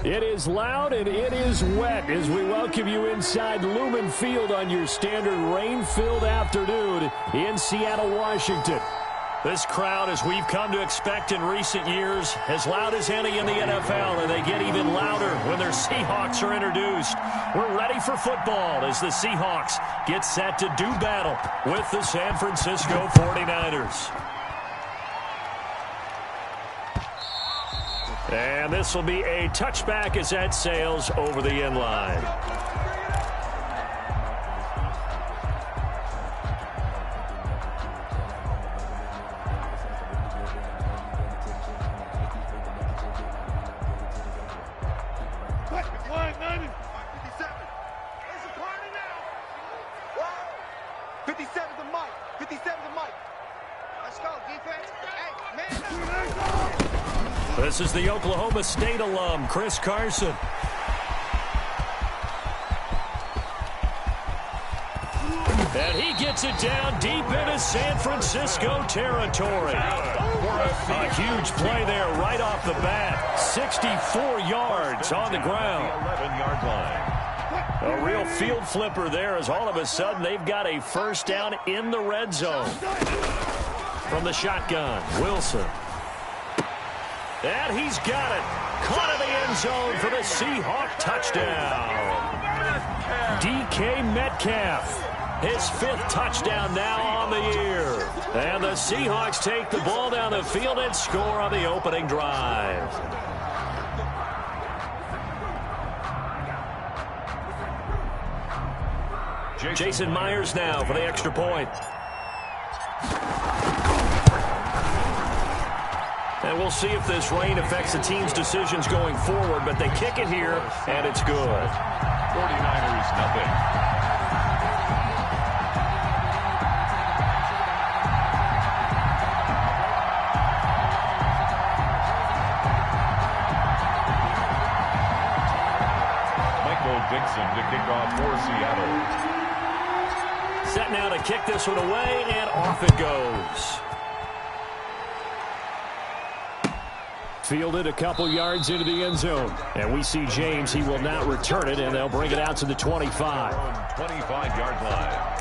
It is loud and it is wet as we welcome you inside Lumen Field on your standard rain-filled afternoon in Seattle, Washington. This crowd, as we've come to expect in recent years, as loud as any in the NFL, and they get even louder when their Seahawks are introduced. We're ready for football as the Seahawks get set to do battle with the San Francisco 49ers. And this will be a touchback as that sails over the end line. This is the Oklahoma State alum, Chris Carson. And he gets it down deep into San Francisco territory. A huge play there right off the bat. 64 yards on the ground. 11-yard line. A real field flipper there as all of a sudden they've got a first down in the red zone. From the shotgun, Wilson. And he's got it. Caught in the end zone for the Seahawk touchdown. DK Metcalf. His 5th touchdown now on the year. And the Seahawks take the ball down the field and score on the opening drive. Jason Myers now for the extra point. And we'll see if this rain affects the team's decisions going forward, but they kick it here, and it's good. 49ers, nothing. Michael Dixon to kick off for Seattle. Set now to kick this one away, and off it goes. Fielded a couple yards into the end zone. And we see James. He will not return it, and they'll bring it out to the 25. 25-yard line.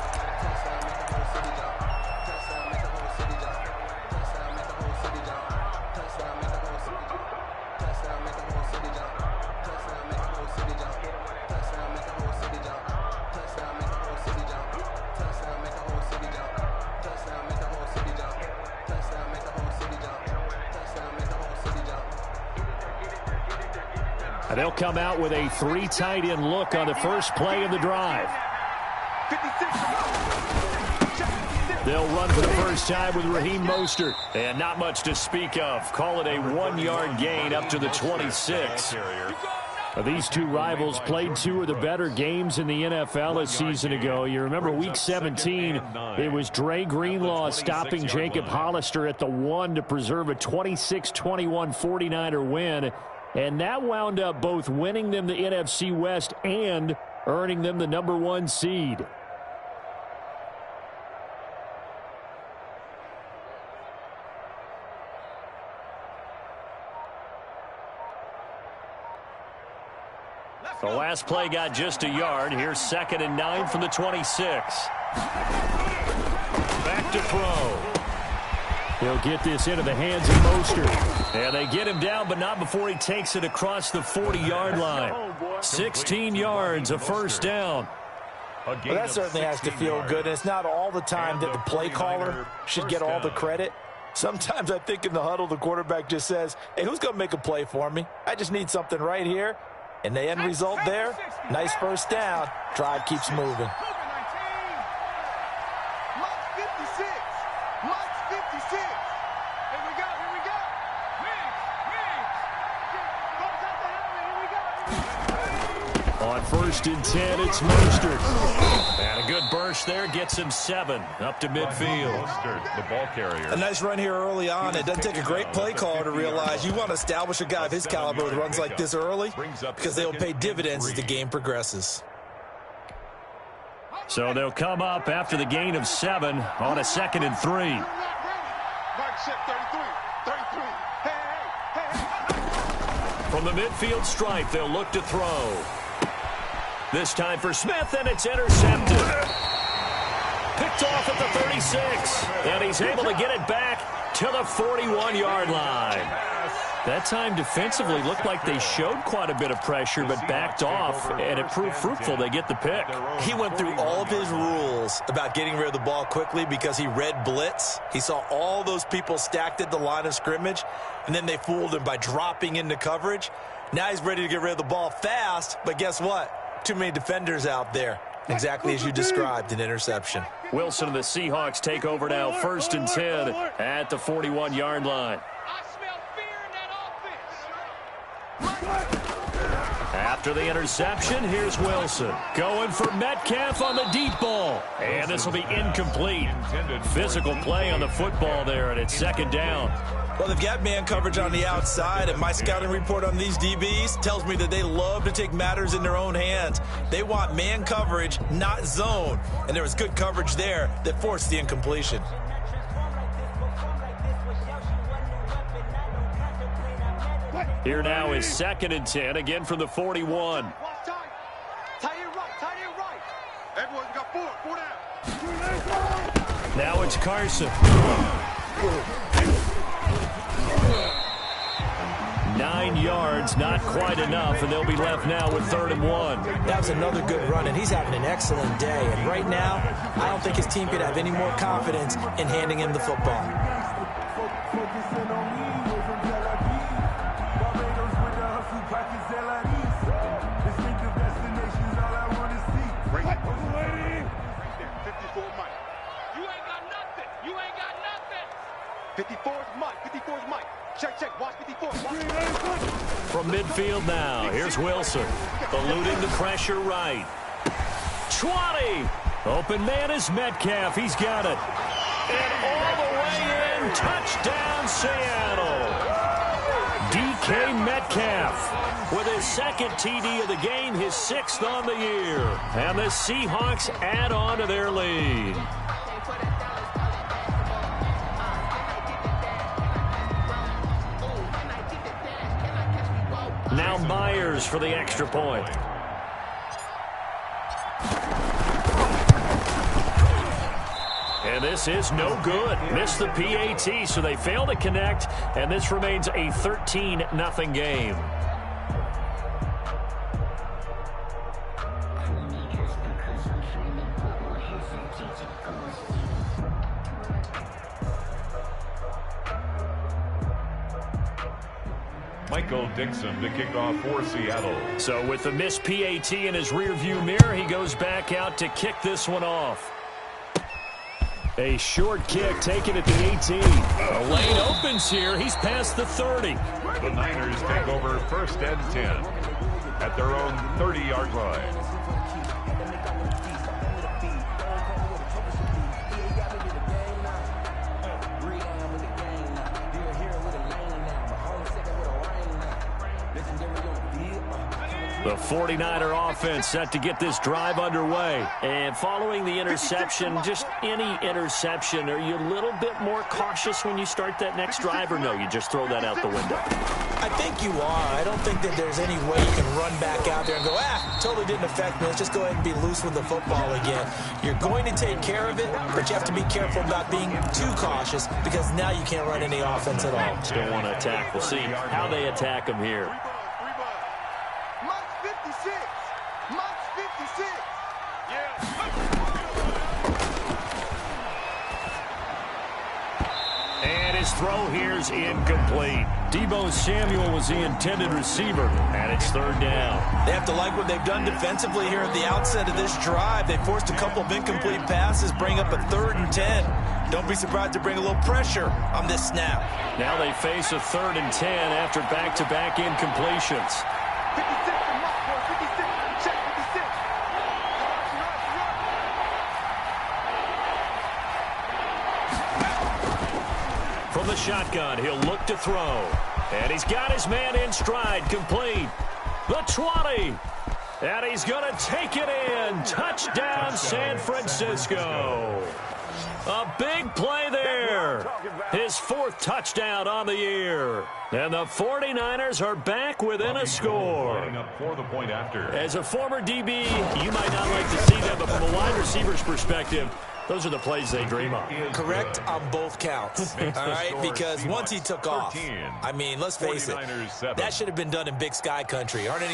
They'll come out with a 3 tight end look on the first play of the drive. They'll run for the first time with Raheem Mostert. And not much to speak of. Call it a 1-yard gain up to the 26. These two rivals played 2 of the better games in the NFL a season ago. You remember Week 17, it was Dre Greenlaw stopping Jacob Hollister at the 1 to preserve a 26-21 49er win. And that wound up both winning them the NFC West and earning them the #1 seed. The last play got just a yard. Here's 2nd and 9 from the 26. Back to throw. He'll get this into the hands of Mostert. And they get him down, but not before he takes it across the 40-yard line. 16 yards, a first down. Well, that certainly has to feel good. And it's not all the time that the play caller should get all the credit. Sometimes I think in the huddle, the quarterback just says, hey, who's going to make a play for me? I just need something right here. And the end result there, nice first down. Drive keeps moving. On 1st and 10, it's Mostert. And a good burst there gets him 7 up to midfield. Mostert, the ball carrier. A nice run here early on. It doesn't take a great play caller to realize you want to establish a guy of his caliber with runs like this early because they will pay dividends as the game progresses. So they'll come up after the gain of 7 on a 2nd and 3. From the midfield stripe, they'll look to throw. This time for Smith, and it's intercepted. Picked off at the 36, and he's able to get it back to the 41-yard line. That time defensively looked like they showed quite a bit of pressure but backed off, and it proved fruitful. They get the pick. He went through all of his rules about getting rid of the ball quickly because he read blitz. He saw all those people stacked at the line of scrimmage, and then they fooled him by dropping into coverage. Now he's ready to get rid of the ball fast, but guess what? Too many defenders out there. Exactly as you described, an interception. Wilson and the Seahawks take over now, 1st and 10 at the 41-yard line. After the interception, here's Wilson. Going for Metcalf on the deep ball. And this will be incomplete. Physical play on the football there, and it's 2nd down. Well, they've got man coverage on the outside, and my scouting report on these DBs tells me that they love to take matters in their own hands. They want man coverage, not zone. And there was good coverage there that forced the incompletion. Here now is 2nd and 10, again from the 41. Everyone's got 4 down. Now it's Carson. 9 yards, not quite enough, and they'll be left now with 3rd and 1. That was another good run, and he's having an excellent day. And right now, I don't think his team could have any more confidence in handing him the football. From midfield now, here's Wilson. Eluding the pressure right. 20. Open man is Metcalf. He's got it. And all the way in. Touchdown, Seattle. DK Metcalf with his 2nd TD of the game, his 6th on the year. And the Seahawks add on to their lead. Now Myers for the extra point. And this is no good. Missed the PAT, so they fail to connect, and this remains a 13-0 game. Michael Dixon to kick off for Seattle. So with the missed PAT in his rearview mirror, he goes back out to kick this one off. A short kick taken at the 18. The lane opens here. He's past the 30. The Niners take over 1st and 10 at their own 30-yard line. The 49er offense set to get this drive underway. And following the interception, just any interception, are you a little bit more cautious when you start that next drive, or no, you just throw that out the window? I think you are. I don't think that there's any way you can run back out there and go, totally didn't affect me. Let's just go ahead and be loose with the football again. You're going to take care of it, but you have to be careful about being too cautious because now you can't run any offense at all. Still want to attack. We'll see how they attack him here. Throw here's incomplete. Deebo Samuel was the intended receiver, and it's 3rd down. They have to like what they've done defensively here at the outset of this drive. They forced a couple of incomplete passes, bring up a 3rd and 10. Don't be surprised to bring a little pressure on this snap. Now they face a 3rd and 10 after back-to-back incompletions. 56. From the shotgun, he'll look to throw. And he's got his man in stride, complete. The 20. And he's going to take it in. Touchdown, San Francisco. A big play there. His 4th touchdown on the year. And the 49ers are back within a score. For the point after. As a former DB, you might not like to see that, but from a wide receiver's perspective, those are the plays they dream of. Correct on both counts, all right? Because once he took off, I mean, let's face it, that should have been done in Big Sky country. Aren't any